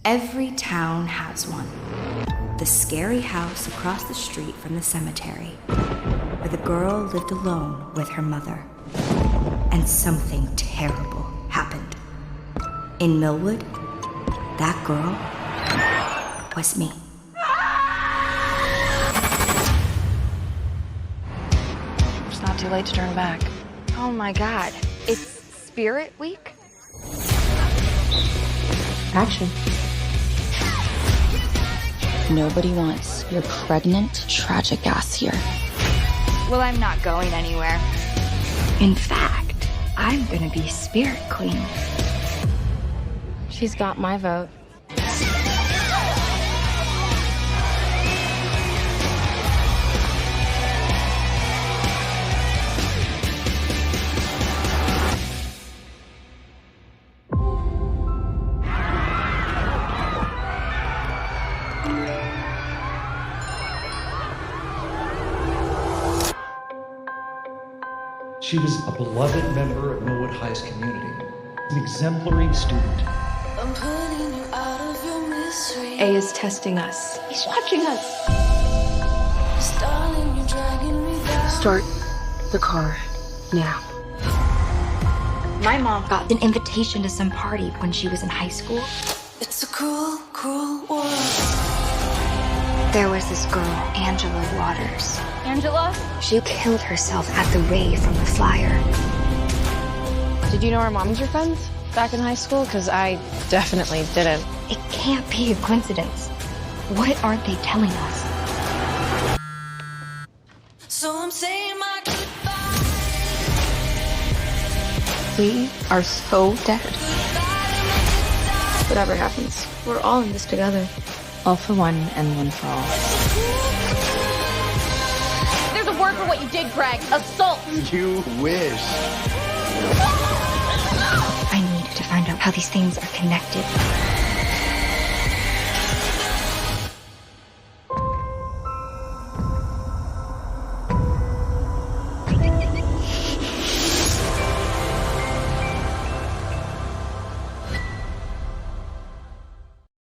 Every town has one. The scary house across the street from the cemetery, where the girl lived alone with her mother. And something terrible happened. In Millwood, that girl was me. It's not too late to turn back. Oh my God, it's Spirit Week? Action. Nobody wants your pregnant, tragic ass here. Well, I'm not going anywhere. In fact, I'm gonna be Spirit Queen. She's got my vote. She was a beloved member of Millwood High's community, an exemplary student. I'm putting you out of your misery. A is testing us. He's watching us. Darling, you're dragging me down. Start the car now. My mom got an invitation to some party when she was in high school. It's a cruel, cruel world. There was this girl, Angela Waters. Angela? She killed herself at the rave from the flyer. Did you know our moms were friends back in high school? Because I definitely didn't. It can't be a coincidence. What aren't they telling us? So I'm saying my goodbye. We are so dead. Whatever happens, we're all in this together. All for one and one for all. There's a word for what you did, Greg. Assault. You wish. I need to find out how these things are connected.